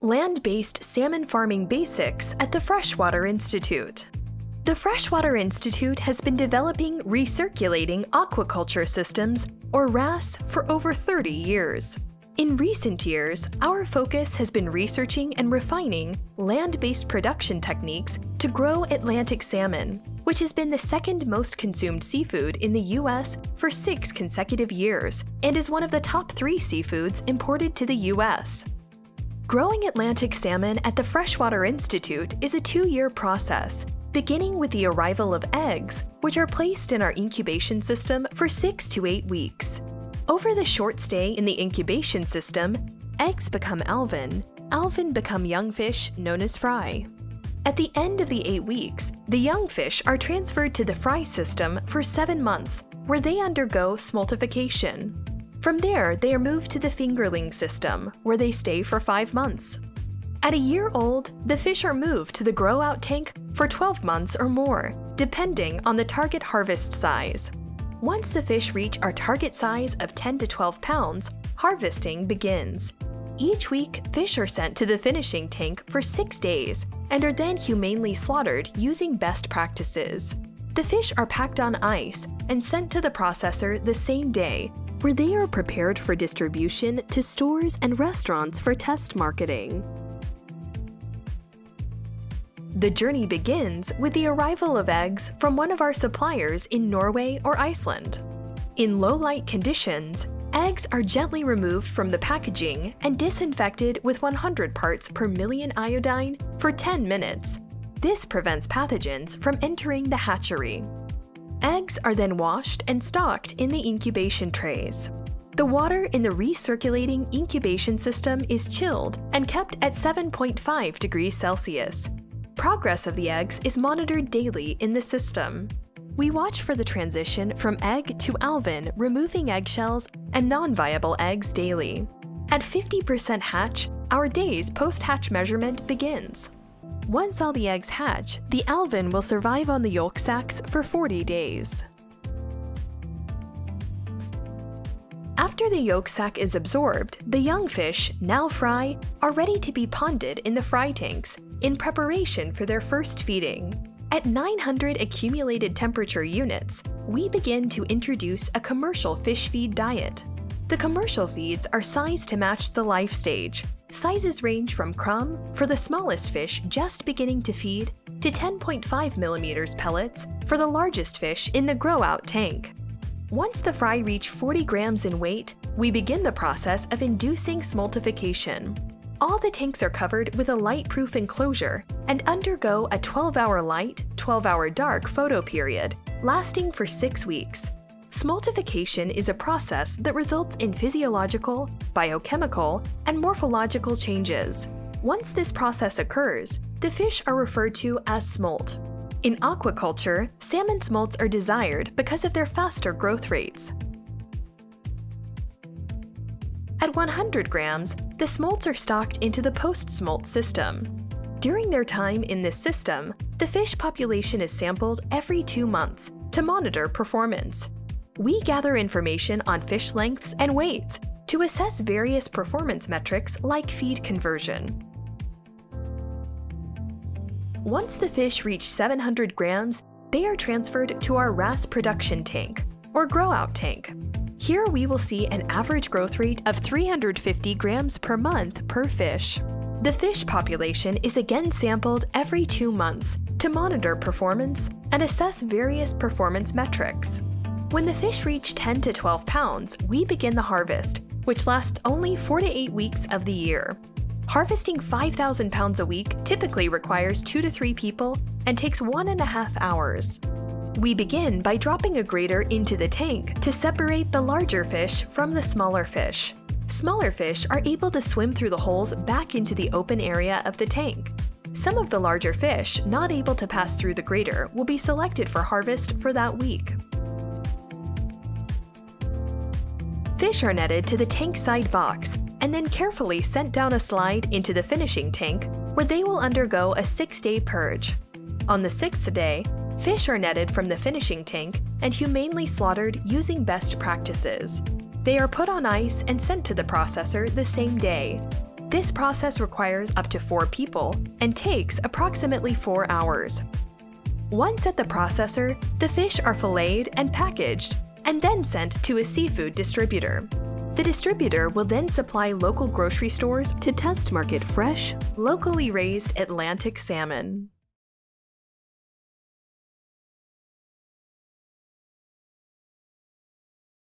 Land-based salmon farming basics at the Freshwater Institute. The Freshwater Institute has been developing recirculating aquaculture systems, or RAS, for over 30 years. In recent years, our focus has been researching and refining land-based production techniques to grow Atlantic salmon, which has been the second most consumed seafood in the U.S. for 6 consecutive years and is one of the top 3 seafoods imported to the U.S. Growing Atlantic salmon at the Freshwater Institute is a 2-year process, beginning with the arrival of eggs, which are placed in our incubation system for 6 to 8 weeks. Over the short stay in the incubation system, eggs become alvin become young fish known as fry. At the end of the 8 weeks, the young fish are transferred to the fry system for 7 months, where they undergo smoltification. From there, they are moved to the fingerling system, where they stay for 5 months. At a year old, the fish are moved to the Growout tank for 12 months or more, depending on the target harvest size. Once the fish reach our target size of 10 to 12 pounds, harvesting begins. Each week, fish are sent to the finishing tank for 6 days and are then humanely slaughtered using best practices. The fish are packed on ice and sent to the processor the same day, where they are prepared for distribution to stores and restaurants for test marketing. The journey begins with the arrival of eggs from one of our suppliers in Norway or Iceland. In low-light conditions, eggs are gently removed from the packaging and disinfected with 100 parts per million iodine for 10 minutes. This prevents pathogens from entering the hatchery. Eggs are then washed and stocked in the incubation trays. The water in the recirculating incubation system is chilled and kept at 7.5 degrees Celsius. Progress of the eggs is monitored daily in the system. We watch for the transition from egg to alvin, removing eggshells and non-viable eggs daily. At 50% hatch, our day's post-hatch measurement begins. Once all the eggs hatch, the alvin will survive on the yolk sacs for 40 days. After the yolk sac is absorbed, the young fish, now fry, are ready to be ponded in the fry tanks in preparation for their first feeding. At 900 accumulated temperature units, we begin to introduce a commercial fish feed diet. The commercial feeds are sized to match the life stage. Sizes range from crumb, for the smallest fish just beginning to feed, to 10.5 millimeters pellets for the largest fish in the Growout tank. Once the fry reach 40 grams in weight, we begin the process of inducing smoltification. All the tanks are covered with a light-proof enclosure and undergo a 12-hour light, 12-hour dark photo period, lasting for 6 weeks. Smoltification is a process that results in physiological, biochemical, and morphological changes. Once this process occurs, the fish are referred to as smolt. In aquaculture, salmon smolts are desired because of their faster growth rates. At 100 grams, the smolts are stocked into the post-smolt system. During their time in this system, the fish population is sampled every 2 months to monitor performance. We gather information on fish lengths and weights to assess various performance metrics like feed conversion. Once the fish reach 700 grams, they are transferred to our RAS production tank, or Growout tank. Here we will see an average growth rate of 350 grams per month per fish. The fish population is again sampled every 2 months to monitor performance and assess various performance metrics. When the fish reach 10 to 12 pounds, we begin the harvest, which lasts only 4 to 8 weeks of the year. Harvesting 5,000 pounds a week typically requires 2 to 3 people and takes 1.5 hours. We begin by dropping a grater into the tank to separate the larger fish from the smaller fish. Smaller fish are able to swim through the holes back into the open area of the tank. Some of the larger fish not able to pass through the grater will be selected for harvest for that week. Fish are netted to the tank side box and then carefully sent down a slide into the finishing tank, where they will undergo a 6-day purge. On the 6th day, fish are netted from the finishing tank and humanely slaughtered using best practices. They are put on ice and sent to the processor the same day. This process requires up to 4 people and takes approximately 4 hours. Once at the processor, the fish are filleted and packaged, and then sent to a seafood distributor. The distributor will then supply local grocery stores to test market fresh, locally raised Atlantic salmon.